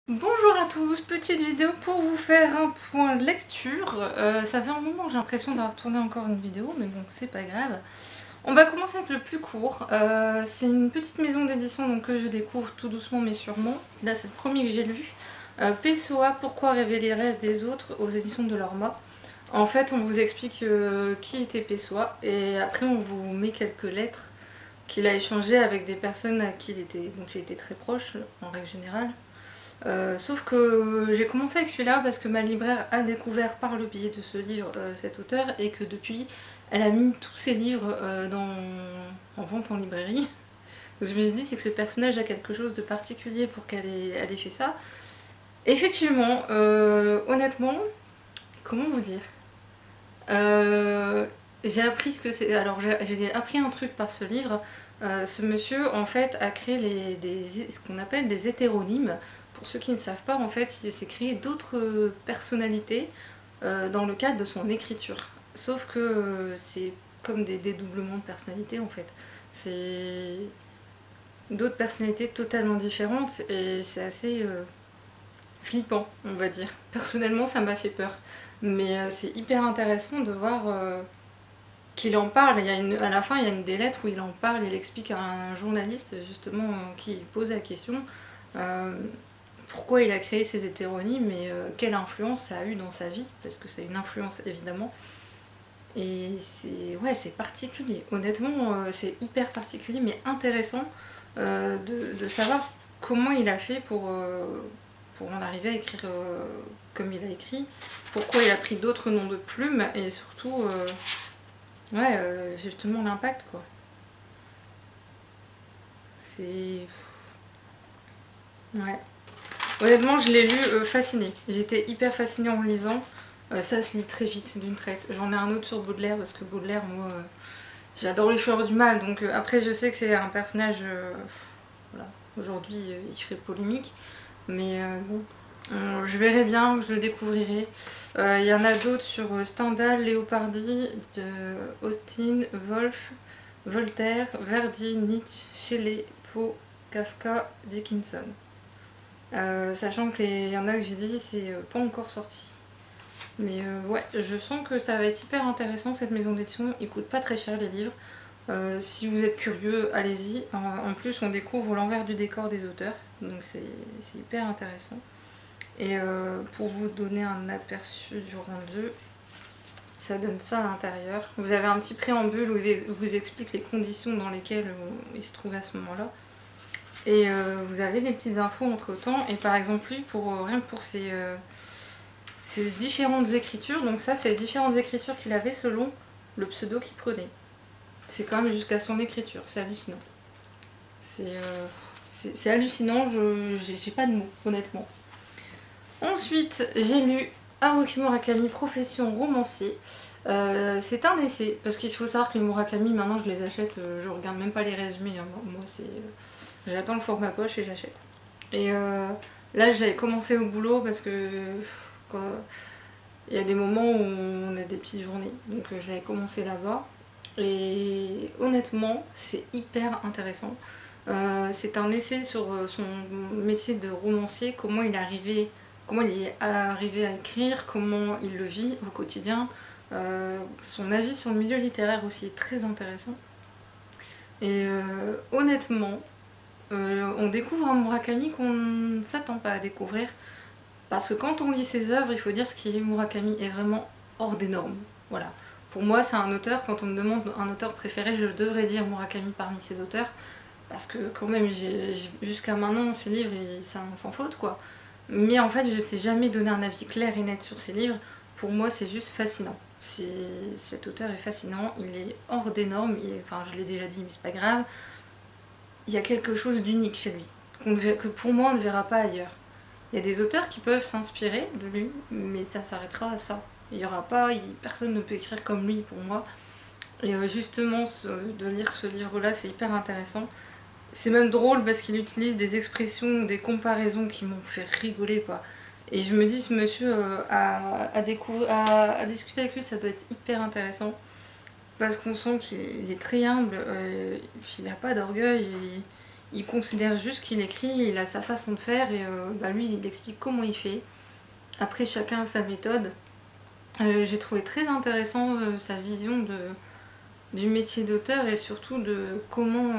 Bonjour à tous, petite vidéo pour vous faire un point lecture. Ça fait un moment que j'ai l'impression d'avoir tourné encore une vidéo, mais bon, c'est pas grave. On va commencer avec le plus court. C'est une petite maison d'édition donc, que je découvre tout doucement mais sûrement. Là, c'est le premier que j'ai lu. PSOA, Pourquoi rêver les rêves des autres, aux éditions de Lorma. En fait, on vous explique qui était PSOA et après on vous met quelques lettres qu'il a échangées avec des personnes dont il était très proche en règle générale. Sauf que j'ai commencé avec celui-là parce que ma libraire a découvert par le biais de ce livre cet auteur et que depuis elle a mis tous ses livres en vente en librairie. Donc je me suis dit c'est que ce personnage a quelque chose de particulier pour qu'elle ait fait ça. Effectivement, honnêtement, comment vous dire j'ai appris ce que c'est. Alors j'ai appris un truc par ce livre. Ce monsieur en fait a créé ce qu'on appelle des hétéronymes. Pour ceux qui ne savent pas, en fait, il s'est créé d'autres personnalités dans le cadre de son écriture. Sauf que c'est comme des dédoublements de personnalité en fait. C'est d'autres personnalités totalement différentes et c'est assez flippant, on va dire. Personnellement, ça m'a fait peur. Mais c'est hyper intéressant de voir qu'il en parle. À la fin, il y a une des lettres où il en parle, il explique à un journaliste justement qui pose la question pourquoi il a créé ces hétéronymes et quelle influence ça a eu dans sa vie, parce que c'est une influence évidemment. Et c'est particulier. Honnêtement, c'est hyper particulier, mais intéressant de savoir comment il a fait pour en arriver à écrire comme il a écrit, pourquoi il a pris d'autres noms de plumes, et surtout, justement l'impact, quoi. C'est... Ouais. Honnêtement, je l'ai lu fascinée. J'étais hyper fascinée en le lisant. Ça se lit très vite, d'une traite. J'en ai un autre sur Baudelaire, parce que Baudelaire, moi, j'adore les fleurs du mal. Donc après, je sais que c'est un personnage... voilà. Aujourd'hui, il ferait polémique. Mais bon, je verrai bien, je le découvrirai. Il y en a d'autres sur Stendhal, Léopardi, Austin, Wolff, Voltaire, Verdi, Nietzsche, Shelley, Poe, Kafka, Dickinson. Sachant qu'il y en a que j'ai dit, c'est pas encore sorti. Mais ouais, je sens que ça va être hyper intéressant cette maison d'édition. Ils coûtent pas très cher les livres. Si vous êtes curieux, allez-y. En plus, on découvre l'envers du décor des auteurs, donc c'est hyper intéressant. Et pour vous donner un aperçu du rendu, ça donne ça à l'intérieur. Vous avez un petit préambule où il vous explique les conditions dans lesquelles il se trouve à ce moment-là. Et vous avez des petites infos entre temps. Et par exemple, lui, rien que pour ses différentes écritures, donc ça, c'est les différentes écritures qu'il avait selon le pseudo qu'il prenait. C'est quand même jusqu'à son écriture, c'est hallucinant. C'est hallucinant, j'ai pas de mots, honnêtement. Ensuite, j'ai lu Haruki Murakami, Profession romancier. C'est un essai, parce qu'il faut savoir que les Murakami, maintenant je les achète, je regarde même pas les résumés. Hein. Moi, j'attends le format poche et j'achète. Et là, je l'avais commencé au boulot parce que il y a des moments où on a des petites journées, donc je l'avais commencé là-bas. Et honnêtement, c'est hyper intéressant. C'est un essai sur son métier de romancier, comment il est arrivé à écrire, comment il le vit au quotidien. Son avis sur le milieu littéraire aussi est très intéressant. Et honnêtement, on découvre un Murakami qu'on ne s'attend pas à découvrir. Parce que quand on lit ses œuvres, il faut dire ce qui est Murakami est vraiment hors des normes. Voilà. Pour moi, c'est un auteur, quand on me demande un auteur préféré, je devrais dire Murakami parmi ses auteurs. Parce que quand même, jusqu'à maintenant, ses livres, c'est sans faute, quoi. Mais en fait, je ne sais jamais donner un avis clair et net sur ses livres. Pour moi, c'est juste fascinant. Cet auteur est fascinant, il est hors des normes, enfin je l'ai déjà dit, mais c'est pas grave. Il y a quelque chose d'unique chez lui, que pour moi on ne verra pas ailleurs. Il y a des auteurs qui peuvent s'inspirer de lui, mais ça s'arrêtera à ça. Il y aura pas, personne ne peut écrire comme lui pour moi. Et justement, de lire ce livre-là, c'est hyper intéressant. C'est même drôle parce qu'il utilise des expressions, des comparaisons qui m'ont fait rigoler, quoi. Et je me dis, ce monsieur, à discuter avec lui, ça doit être hyper intéressant. Parce qu'on sent qu'il est très humble, il n'a pas d'orgueil, il considère juste qu'il écrit, il a sa façon de faire et lui il explique comment il fait. Après chacun a sa méthode. J'ai trouvé très intéressant sa vision du métier d'auteur et surtout de comment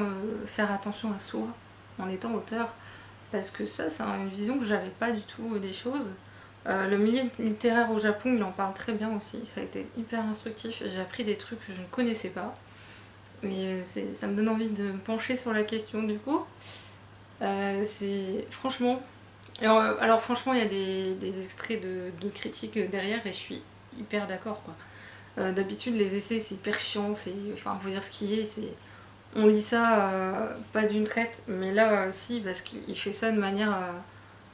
faire attention à soi en étant auteur. Parce que ça, c'est une vision que j'avais pas du tout des choses. Le milieu littéraire au Japon, il en parle très bien aussi. Ça a été hyper instructif. J'ai appris des trucs que je ne connaissais pas. Et ça me donne envie de me pencher sur la question du coup. C'est franchement... Alors franchement, il y a des extraits de critiques derrière et je suis hyper d'accord quoi. D'habitude, les essais, c'est hyper chiant. Enfin, faut dire ce qui est. On lit ça pas d'une traite, mais là, si, parce qu'il fait ça de manière...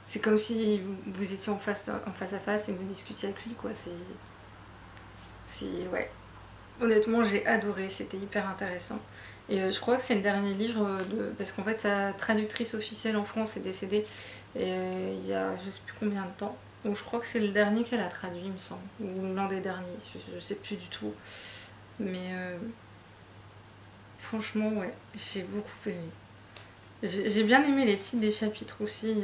c'est comme si vous étiez en face à face et vous discutiez avec lui, quoi. Ouais. Honnêtement, j'ai adoré, c'était hyper intéressant. Et je crois que c'est le dernier livre parce qu'en fait, sa traductrice officielle en France est décédée il y a je sais plus combien de temps. Donc je crois que c'est le dernier qu'elle a traduit, il me semble. Ou l'un des derniers, je sais plus du tout. Mais franchement, ouais, j'ai beaucoup aimé. J'ai bien aimé les titres des chapitres aussi.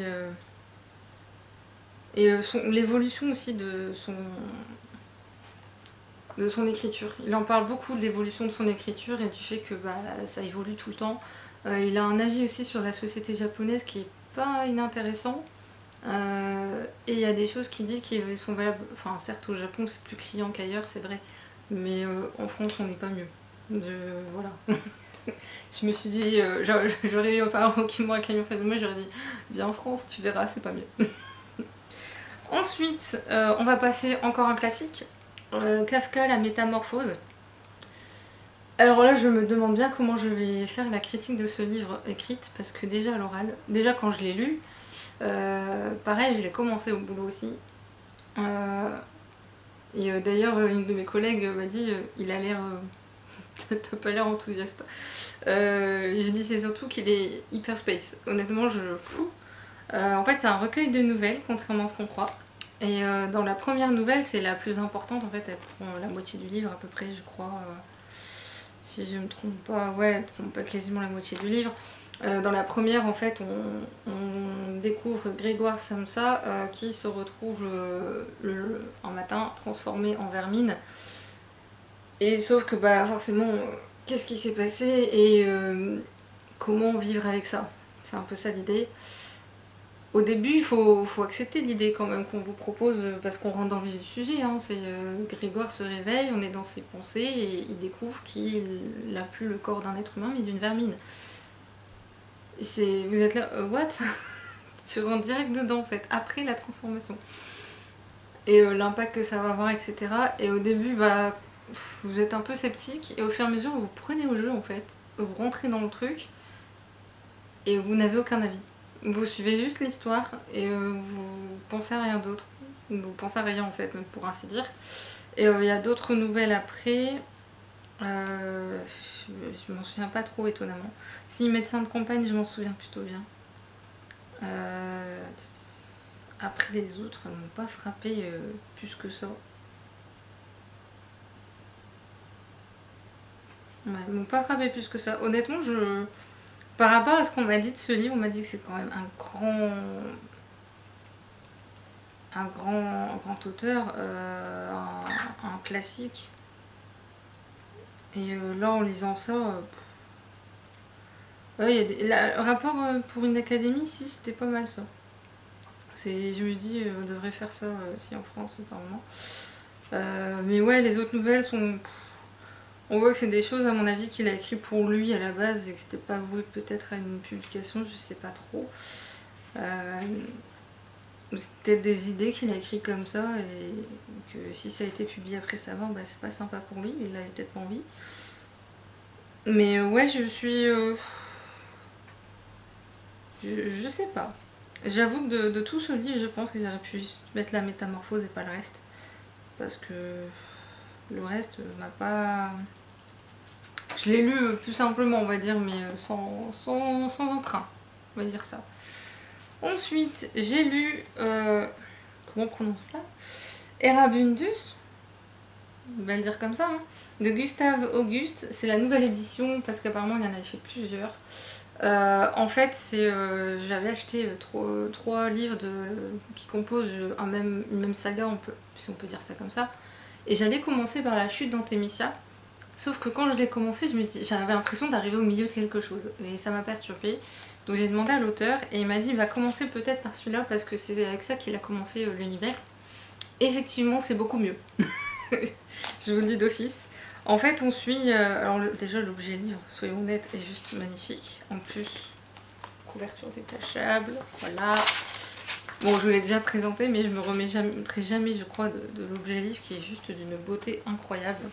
Et l'évolution aussi de son écriture. Il en parle beaucoup de l'évolution de son écriture et du fait que ça évolue tout le temps. Il a un avis aussi sur la société japonaise qui est pas inintéressant. Et il y a des choses qu'il dit qui sont valables. Enfin, certes, au Japon, c'est plus criant qu'ailleurs, c'est vrai. Mais en France, on n'est pas mieux. Voilà. Je me suis dit, j'aurais eu enfin, un camion en face de moi, j'aurais dit, viens en France, tu verras, c'est pas mieux. Ensuite, on va passer encore un classique. Kafka, la métamorphose. Alors là, je me demande bien comment je vais faire la critique de ce livre écrite, parce que déjà à l'oral, déjà quand je l'ai lu, pareil, je l'ai commencé au boulot aussi. Et d'ailleurs, une de mes collègues m'a dit, il a l'air... t'as pas l'air enthousiaste. Je dis c'est surtout qu'il est hyper space. Honnêtement, en fait, c'est un recueil de nouvelles, contrairement à ce qu'on croit. Et dans la première nouvelle, c'est la plus importante, en fait, elle prend la moitié du livre à peu près, je crois. Si je me trompe pas, ouais, elle prend pas quasiment la moitié du livre. Dans la première, en fait, on découvre Grégoire Samsa qui se retrouve un matin transformé en vermine. Et sauf que, forcément, qu'est-ce qui s'est passé et comment vivre avec ça? C'est un peu ça l'idée. Au début, il faut accepter l'idée quand même qu'on vous propose, parce qu'on rentre dans le vif du sujet. Hein, Grégoire se réveille, on est dans ses pensées et il découvre qu'il n'a plus le corps d'un être humain mais d'une vermine. Vous êtes là, what? Tu rentres direct dedans en fait, après la transformation. Et l'impact que ça va avoir, etc. Et au début, vous êtes un peu sceptique et au fur et à mesure, vous prenez au jeu en fait. Vous rentrez dans le truc et vous n'avez aucun avis. Vous suivez juste l'histoire et vous pensez à rien d'autre. Vous pensez à rien en fait, même pour ainsi dire. Et il y a d'autres nouvelles après. Je m'en souviens pas trop étonnamment. Si médecin de campagne, je m'en souviens plutôt bien. Après les autres, elles m'ont pas frappé plus que ça. Ouais, elles m'ont pas frappé plus que ça. Honnêtement, par rapport à ce qu'on m'a dit de ce livre, on m'a dit que c'est quand même un grand auteur, un classique. Et là, en lisant ça, ouais, le rapport pour une académie, si, c'était pas mal ça. Je me dis, on devrait faire ça aussi en France, apparemment. Mais ouais, les autres nouvelles sont... On voit que c'est des choses, à mon avis, qu'il a écrit pour lui à la base et que c'était pas voué peut-être à une publication, je sais pas trop. C'était des idées qu'il a écrit comme ça et que si ça a été publié après sa mort, c'est pas sympa pour lui, il avait peut-être pas envie. Mais ouais, je suis... je sais pas. J'avoue que de tout ce livre, je pense qu'ils auraient pu juste mettre la métamorphose et pas le reste. Parce que le reste m'a pas... Je l'ai lu plus simplement, on va dire, mais sans entrain. On va dire ça. Ensuite, j'ai lu... comment on prononce ça? Erabundus, on va le dire comme ça, hein, de Gustave Auguste. C'est la nouvelle édition, parce qu'apparemment il y en avait fait plusieurs. En fait, j'avais acheté trois livres qui composent une même saga, si on peut dire ça comme ça. Et j'avais commencé par La chute d'Antémisia. Sauf que quand je l'ai commencé, j'avais l'impression d'arriver au milieu de quelque chose. Et ça m'a perturbée. Donc j'ai demandé à l'auteur et il m'a dit, va commencer peut-être par celui-là parce que c'est avec ça qu'il a commencé l'univers. Effectivement, c'est beaucoup mieux. Je vous le dis d'office. En fait, on suit... alors déjà, l'objet livre, soyons honnêtes, est juste magnifique. En plus, couverture détachable, voilà. Bon, je vous l'ai déjà présenté, mais je me remettrai jamais, je crois, de l'objet livre qui est juste d'une beauté incroyable.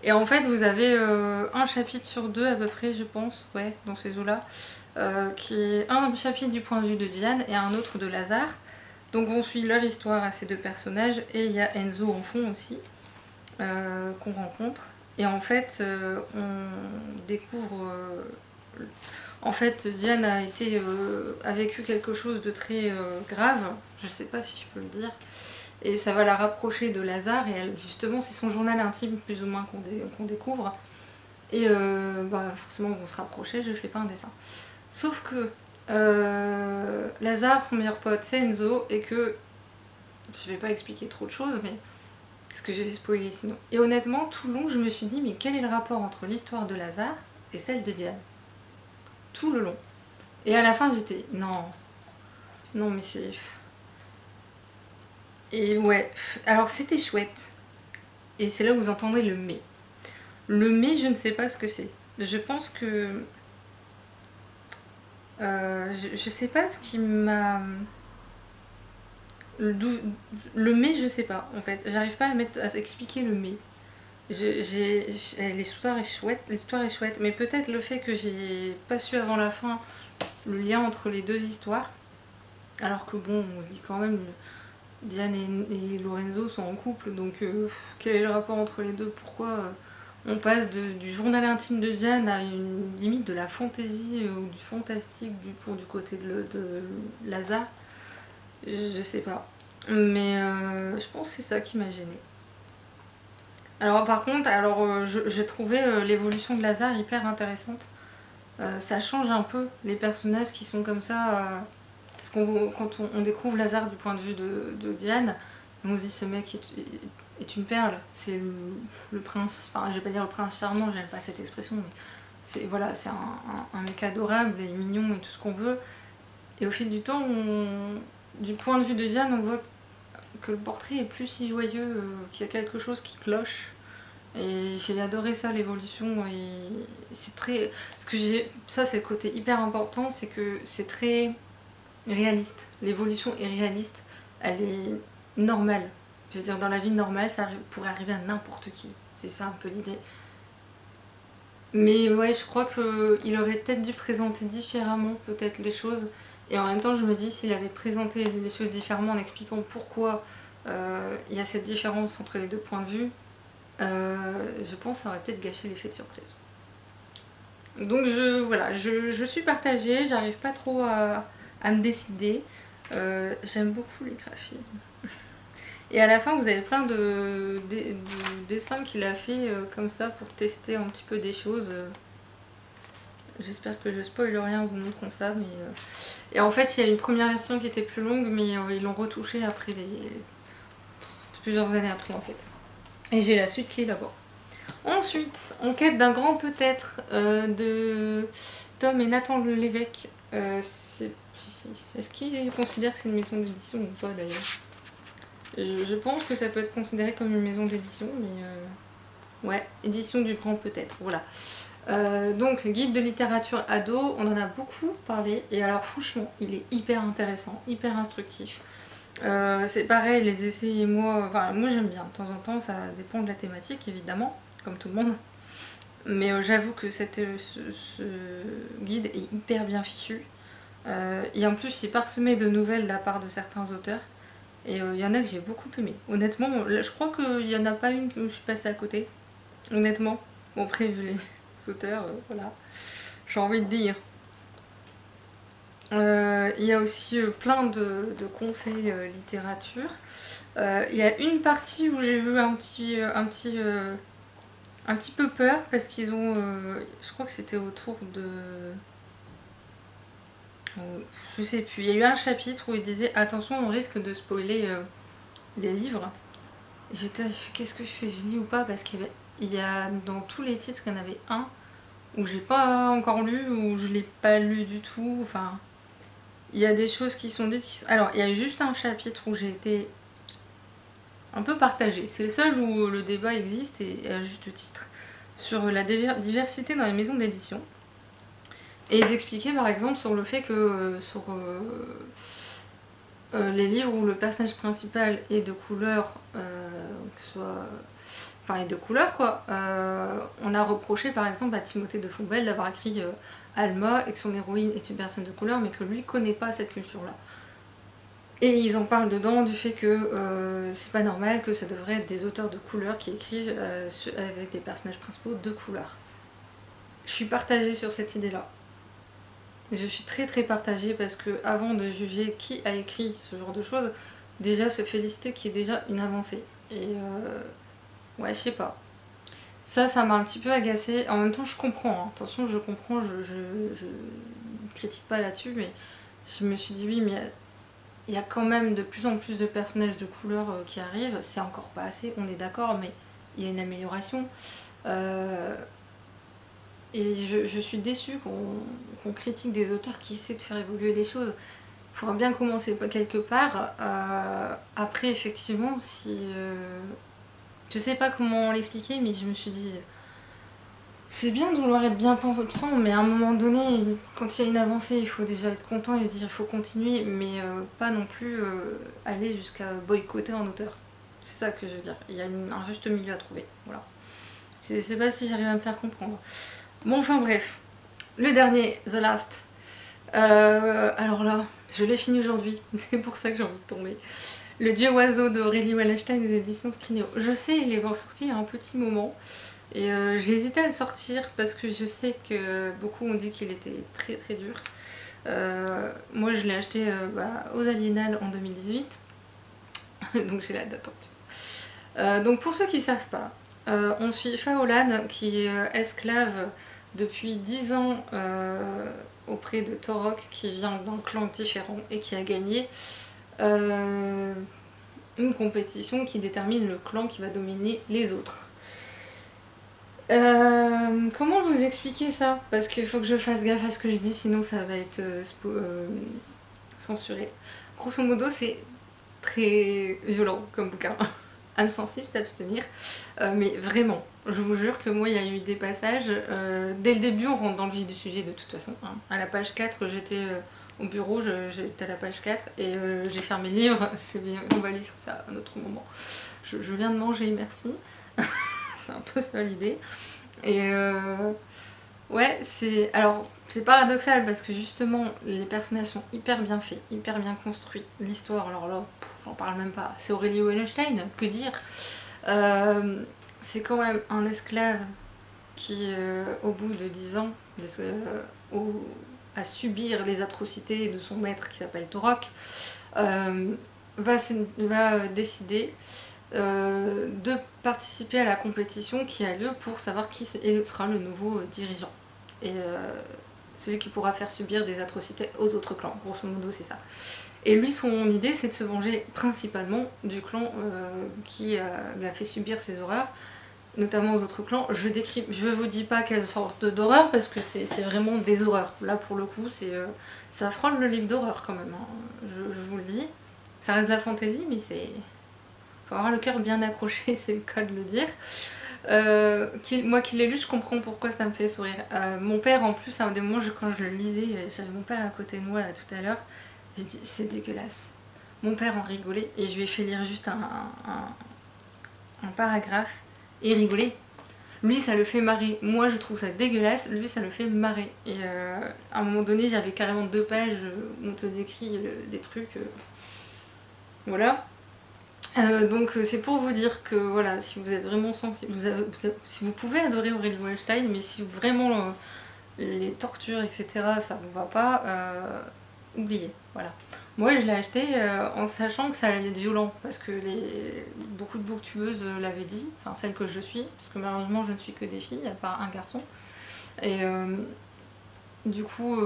Et en fait, vous avez un chapitre sur deux à peu près, je pense, ouais, dans ces eaux-là, qui est un chapitre du point de vue de Diane et un autre de Lazare. Donc on suit leur histoire à ces deux personnages, et il y a Enzo en fond aussi, qu'on rencontre. Et en fait, on découvre... en fait, Diane a vécu quelque chose de très grave, je sais pas si je peux le dire, et ça va la rapprocher de Lazare, et elle, justement, c'est son journal intime plus ou moins qu'on découvre. Et forcément, on se rapprocher, je fais pas un dessin. Sauf que Lazare, son meilleur pote, c'est Enzo, et que je vais pas expliquer trop de choses, mais parce que je vais spoiler sinon. Et honnêtement, tout le long, je me suis dit, mais quel est le rapport entre l'histoire de Lazare et celle de Diane? Tout le long. Et à la fin, j'étais, non, mais c'est... Et ouais, alors c'était chouette. Et c'est là où vous entendrez le mais. Le mais, je ne sais pas ce que c'est. Je pense que... je sais pas ce qui m'a... Le mais, je sais pas, en fait. J'arrive pas à expliquer le mais. L'histoire est chouette, mais peut-être le fait que j'ai pas su avant la fin le lien entre les deux histoires, alors que bon, on se dit quand même, Diane et Lorenzo sont en couple, donc quel est le rapport entre les deux? Pourquoi on passe du journal intime de Diane à une limite de la fantaisie ou du fantastique du côté de Lazare? Je sais pas. Mais je pense que c'est ça qui m'a gênée. Alors par contre, j'ai trouvé l'évolution de Lazare hyper intéressante. Ça change un peu les personnages qui sont comme ça. Parce quand on découvre Lazare du point de vue de Diane, on se dit ce mec est une perle. C'est le prince, enfin je vais pas dire le prince charmant, j'aime pas cette expression, mais c'est voilà, c'est un mec adorable et mignon et tout ce qu'on veut. Et au fil du temps, du point de vue de Diane, on voit que le portrait est plus si joyeux, qu'il y a quelque chose qui cloche. Et j'ai adoré ça, l'évolution. Et c'est très... Ça, c'est le côté hyper important, c'est que c'est très réaliste. L'évolution est réaliste, elle est normale. Je veux dire, dans la vie normale, ça pourrait arriver à n'importe qui. C'est ça un peu l'idée. Mais ouais, je crois qu'il aurait peut-être dû présenter différemment peut-être les choses. Et en même temps, je me dis, s'il avait présenté les choses différemment en expliquant pourquoi il y a cette différence entre les deux points de vue, je pense que ça aurait peut-être gâché l'effet de surprise. Donc voilà, je suis partagée, j'arrive pas trop à me décider. J'aime beaucoup les graphismes. Et à la fin, vous avez plein de dessins qu'il a fait comme ça pour tester un petit peu des choses. J'espère que je spoil rien en vous montrant ça. Mais, et en fait, il y a une première version qui était plus longue, mais ils l'ont retouchée après plusieurs années après en fait. Et j'ai la suite qui est là-bas. Ensuite, en quête d'un grand peut-être de Tom et Nathan Lévesque. Est-ce qu'ils considèrent que c'est une maison d'édition ou pas d'ailleurs? Je pense que ça peut être considéré comme une maison d'édition, mais ouais, édition du grand peut-être, voilà. Donc, guide de littérature ado, on en a beaucoup parlé, et alors franchement, il est hyper intéressant, hyper instructif. C'est pareil, les essais et moi j'aime bien, de temps en temps, ça dépend de la thématique évidemment, comme tout le monde. Mais j'avoue que ce guide est hyper bien fichu. Et en plus, il est parsemé de nouvelles de la part de certains auteurs. Et il y en a que j'ai beaucoup aimé. Honnêtement, là, je crois qu'il n'y en a pas une que je suis passée à côté. Honnêtement. Bon, après, vu les auteurs, voilà. J'ai envie de dire. Il y a aussi plein de conseils littérature. Il y a une partie où j'ai vu un petit un petit peu peur parce qu'ils ont, je crois que c'était autour de, je sais plus, il y a eu un chapitre où ils disaient attention on risque de spoiler les livres. Et j'étais, qu'est-ce que je fais, je lis ou pas, parce qu'il y a dans tous les titres, il y en avait un où j'ai pas encore lu, ou je l'ai pas lu du tout, enfin, il y a des choses qui sont dites alors il y a juste un chapitre où j'ai été un peu partagée, c'est le seul où le débat existe, et à juste titre, sur la diversité dans les maisons d'édition. Et ils expliquaient par exemple sur le fait que sur les livres où le personnage principal est de couleur, que ce soit... Enfin, est de couleur quoi, on a reproché par exemple à Timothée de Fontbelle d'avoir écrit Alma et que son héroïne est une personne de couleur mais que lui connaît pas cette culture là. Et ils en parlent dedans du fait que c'est pas normal, que ça devrait être des auteurs de couleur qui écrivent avec des personnages principaux de couleur. Je suis partagée sur cette idée là. Je suis très très partagée parce que avant de juger qui a écrit ce genre de choses, déjà se féliciter qui est déjà une avancée. Et ouais, je sais pas. Ça m'a un petit peu agacée. En même temps, je comprends. Hein. Attention, je comprends, je critique pas là-dessus, mais je me suis dit oui, mais il y a quand même de plus en plus de personnages de couleur qui arrivent. C'est encore pas assez, on est d'accord, mais il y a une amélioration. Et je suis déçue qu'on critique des auteurs qui essaient de faire évoluer les choses. Il faudra bien commencer quelque part. Après, effectivement, si... je sais pas comment l'expliquer, mais je me suis dit... C'est bien de vouloir être bien pensant, mais à un moment donné, quand il y a une avancée, il faut déjà être content et se dire il faut continuer, mais pas non plus aller jusqu'à boycotter un auteur. C'est ça que je veux dire. Il y a un juste milieu à trouver. Voilà. Je sais pas si j'arrive à me faire comprendre. Bon, enfin bref. Le dernier, The Last. Alors là, je l'ai fini aujourd'hui. C'est pour ça que j'ai envie de tomber. Le Dieu Oiseau d'Aurélie Wallenstein des éditions Scrigno. Je sais, il est sorti il y a un petit moment. Et j'ai hésité à le sortir parce que je sais que beaucoup ont dit qu'il était très très dur. Moi je l'ai acheté aux Aliénales en 2018. Donc j'ai la date en plus. Donc pour ceux qui ne savent pas, on suit Faolan qui est esclave depuis 10 ans auprès de Torok qui vient d'un clan différent et qui a gagné une compétition qui détermine le clan qui va dominer les autres. Comment vous expliquer ça? Parce qu'il faut que je fasse gaffe à ce que je dis, sinon ça va être censuré. Grosso modo, c'est très violent comme bouquin. Âme sensible, c'est abstenir. Mais vraiment, je vous jure que moi, il y a eu des passages. Dès le début, on rentre dans le vif du sujet de toute façon. Hein. À la page 4, j'étais au bureau, j'étais à la page 4 et j'ai fermé le livre. On va lire ça à un autre moment. Je viens de manger, merci. C'est un peu ça l'idée. Et ouais, c'est paradoxal parce que justement les personnages sont hyper bien faits, hyper bien construits. L'histoire, alors là, j'en parle même pas. C'est Aurélie Wallenstein, que dire. C'est quand même un esclave qui, au bout de 10 ans, à subir les atrocités de son maître qui s'appelle Torok, va décider de participer à la compétition qui a lieu pour savoir qui sera le nouveau dirigeant. Et celui qui pourra faire subir des atrocités aux autres clans, grosso modo c'est ça. Et lui, son idée, c'est de se venger principalement du clan qui lui a fait subir ces horreurs, notamment aux autres clans. Je vous dis pas quelle sorte d'horreur, parce que c'est vraiment des horreurs. Là, pour le coup, ça frôle le livre d'horreur quand même, hein. Je vous le dis. Ça reste de la fantaisie, mais c'est... Faut avoir le cœur bien accroché, c'est le cas de le dire. Moi qui l'ai lu, je comprends pourquoi ça me fait sourire. Mon père, en plus, à un des moments, quand je le lisais, j'avais mon père à côté de moi là tout à l'heure, j'ai dit c'est dégueulasse. Mon père en rigolait et je lui ai fait lire juste un paragraphe et rigoler. Lui, ça le fait marrer. Moi, je trouve ça dégueulasse. Lui, ça le fait marrer. Et à un moment donné, j'avais carrément 2 pages où on te décrit des trucs. Voilà. Donc c'est pour vous dire que voilà, si vous êtes vraiment sensible, si vous pouvez adorer Aurélie Wallenstein, mais si vraiment les tortures, etc., ça vous va pas, oubliez, voilà. Moi je l'ai acheté en sachant que ça allait être violent, parce que beaucoup de booktubeuses l'avaient dit, enfin celles que je suis, parce que malheureusement je ne suis que des filles, à part un garçon. Et du coup,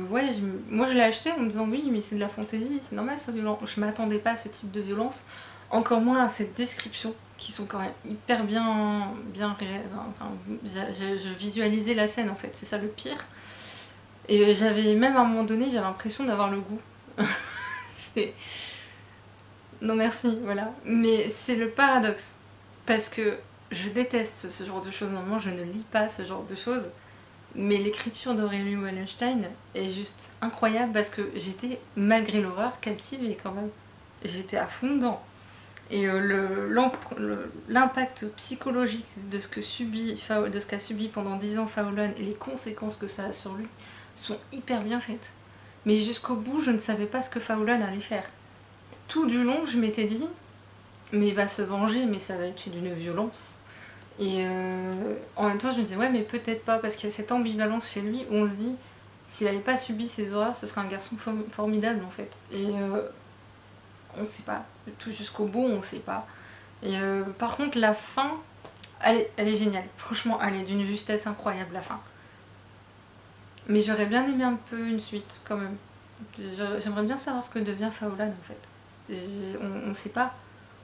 ouais, moi je l'ai acheté en me disant oui, mais c'est de la fantaisie, c'est normal, c'est violent. Je m'attendais pas à ce type de violence, encore moins à cette description, qui sont quand même hyper bien réelles. Enfin, je visualisais la scène en fait, c'est ça le pire. Et j'avais même à un moment donné, j'avais l'impression d'avoir le goût. Non merci, voilà. Mais c'est le paradoxe, parce que je déteste ce genre de choses, normalement je ne lis pas ce genre de choses. Mais l'écriture d'Aurélie Wallenstein est juste incroyable parce que j'étais, malgré l'horreur, captivée quand même. J'étais à fond dedans. Et l'impact psychologique de ce qu'a subi pendant 10 ans Fowlon et les conséquences que ça a sur lui sont hyper bien faites. Mais jusqu'au bout, je ne savais pas ce que Fowlon allait faire. Tout du long, je m'étais dit, mais il va se venger, mais ça va être d'une violence. Et en même temps, je me disais, ouais, mais peut-être pas, parce qu'il y a cette ambivalence chez lui où on se dit, s'il n'avait pas subi ces horreurs, ce serait un garçon formidable en fait. Et on sait pas. Tout jusqu'au bout, on sait pas. Et par contre, la fin, elle est géniale. Franchement, elle est d'une justesse incroyable, la fin. Mais j'aurais bien aimé un peu une suite, quand même. J'aimerais bien savoir ce que devient Fowlon en fait. On sait pas.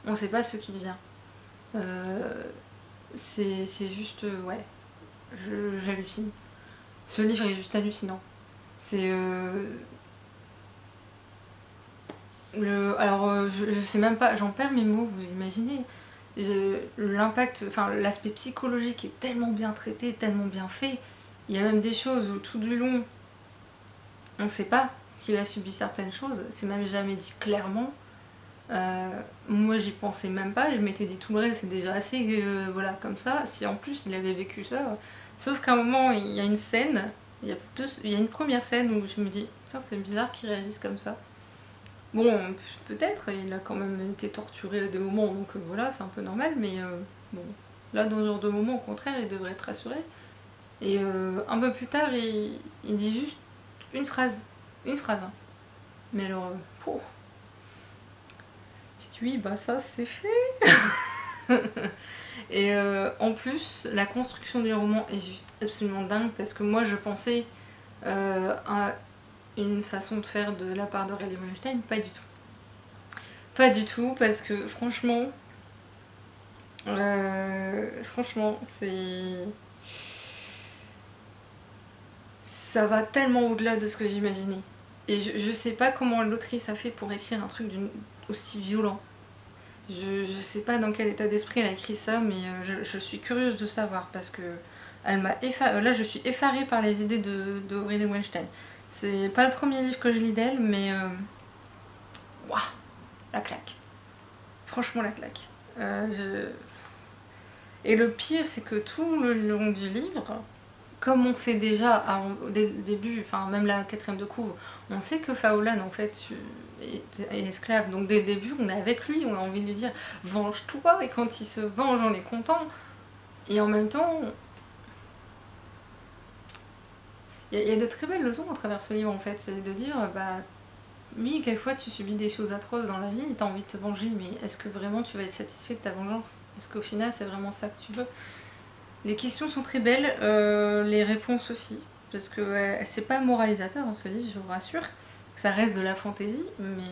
On sait pas ce qui devient. C'est juste... ouais. J'hallucine. Ce livre est juste hallucinant. C'est... alors, je sais même pas, j'en perds mes mots, vous imaginez. L'impact, enfin l'aspect psychologique est tellement bien traité, tellement bien fait. Il y a même des choses où tout du long, on sait pas qu'il a subi certaines choses, c'est même jamais dit clairement. Moi j'y pensais même pas, je m'étais dit tout le reste c'est déjà assez, voilà, comme ça. Si en plus il avait vécu ça, sauf qu'à un moment il y a une scène, il y a une première scène où je me dis, tiens c'est bizarre qu'il réagisse comme ça. Bon, peut-être, il a quand même été torturé à des moments, donc voilà, c'est un peu normal, mais bon, là, dans ce genre de moment, au contraire, il devrait être rassuré. Et un peu plus tard, il dit juste une phrase. Hein. Mais alors, oh, je dis oui, bah ça, c'est fait. Et en plus, la construction du roman est juste absolument dingue, parce que moi, je pensais à une façon de faire de la part d'Aurélie Weinstein, pas du tout. Pas du tout, parce que franchement, c'est... Ça va tellement au-delà de ce que j'imaginais. Et je sais pas comment l'autrice a fait pour écrire un truc aussi violent. Je sais pas dans quel état d'esprit elle a écrit ça, mais je suis curieuse de savoir, parce que elle m'a là je suis effarée par les idées d'Aurélie Weinstein. C'est pas le premier livre que je lis d'elle, mais... Waouh, la claque. Franchement la claque. Et le pire, c'est que tout le long du livre, comme on sait déjà dès le début, enfin même la quatrième de couve, on sait que Fowlon en fait est esclave. Donc dès le début, on est avec lui, on a envie de lui dire venge-toi, et quand il se venge, on est content. Et en même temps, il y a de très belles leçons à travers ce livre en fait. C'est de dire, bah oui, quelquefois tu subis des choses atroces dans la vie et t'as envie de te venger, mais est-ce que vraiment tu vas être satisfait de ta vengeance? Est-ce qu'au final c'est vraiment ça que tu veux? Les questions sont très belles, les réponses aussi, parce que c'est pas moralisateur hein, ce livre, je vous rassure. Ça reste de la fantaisie, mais...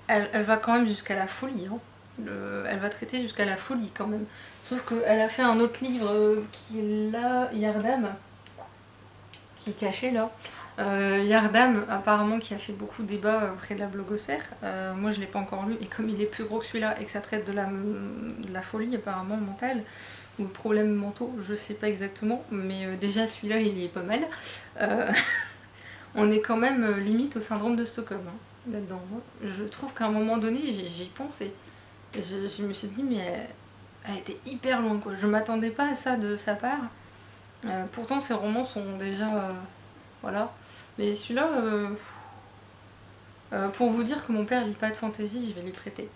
elle va quand même jusqu'à la folie. Hein. Elle va traiter jusqu'à la folie quand même. Sauf qu'elle a fait un autre livre qui est là, Yardam, qui est caché là. Yardam, apparemment, qui a fait beaucoup de débats auprès de la blogosphère. Moi, je l'ai pas encore lu, et comme il est plus gros que celui-là et que ça traite de la folie apparemment mentale, ou de problèmes mentaux, je sais pas exactement, mais déjà celui-là, il y est pas mal. On est quand même limite au syndrome de Stockholm hein, là-dedans. Je trouve qu'à un moment donné, j'y pensais. Et je me suis dit, mais elle était hyper loin, quoi. Je m'attendais pas à ça de sa part. Pourtant, ses romans sont déjà... voilà. Mais celui-là, pour vous dire que mon père lit pas de fantaisie, je vais lui prêter.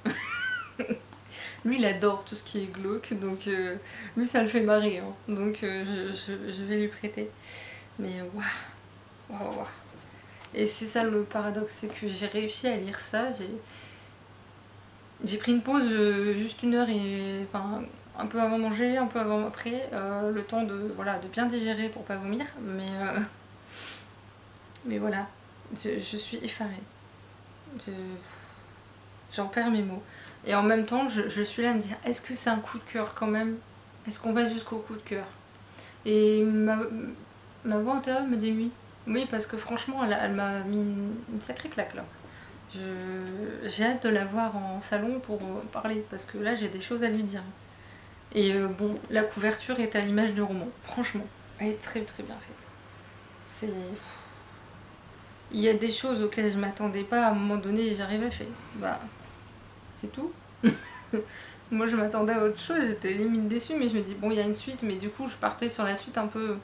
Lui il adore tout ce qui est glauque, donc lui ça le fait marrer, hein. Donc je vais lui prêter. Mais waouh, waouh, waouh. Et c'est ça le paradoxe, c'est que j'ai réussi à lire ça, j'ai pris une pause juste 1 heure, et, enfin, un peu avant manger, un peu avant après, le temps de, voilà, de bien digérer pour pas vomir, mais voilà, je suis effarée. J'en perds mes mots. Et en même temps, je suis là à me dire, est-ce que c'est un coup de cœur quand même? Est-ce qu'on va jusqu'au coup de cœur? Et ma voix intérieure me dit oui. Oui, parce que franchement, elle m'a mis une sacrée claque là. J'ai hâte de la voir en salon pour parler, parce que là j'ai des choses à lui dire. Et bon, la couverture est à l'image du roman, franchement. Elle est très très bien faite. C'est... Il y a des choses auxquelles je m'attendais pas, à un moment donné j'arrive à faire. Bah, c'est tout. Moi je m'attendais à autre chose, j'étais limite déçue, mais je me dis bon, il y a une suite, mais du coup je partais sur la suite un peu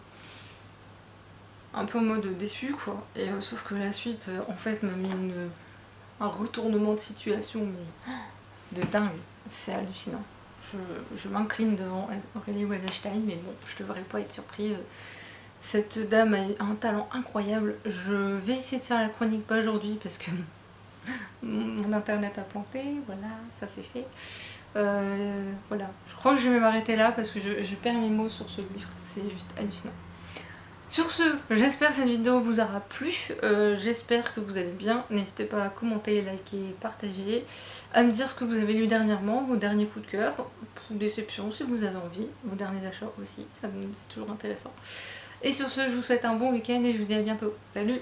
en mode déçu quoi. Et sauf que la suite en fait m'a mis un retournement de situation, mais de dingue, c'est hallucinant. Je m'incline devant Aurélie Wallenstein, mais bon, je devrais pas être surprise. Cette dame a un talent incroyable. Je vais essayer de faire la chronique pas aujourd'hui parce que mon internet a planté, voilà, ça c'est fait. Voilà, je crois que je vais m'arrêter là parce que je perds mes mots sur ce livre, c'est juste hallucinant. Sur ce, j'espère que cette vidéo vous aura plu, j'espère que vous allez bien, n'hésitez pas à commenter, liker, partager, à me dire ce que vous avez lu dernièrement, vos derniers coups de cœur, ou déceptions si vous avez envie, vos derniers achats aussi, c'est toujours intéressant. Et sur ce, je vous souhaite un bon week-end et je vous dis à bientôt, salut!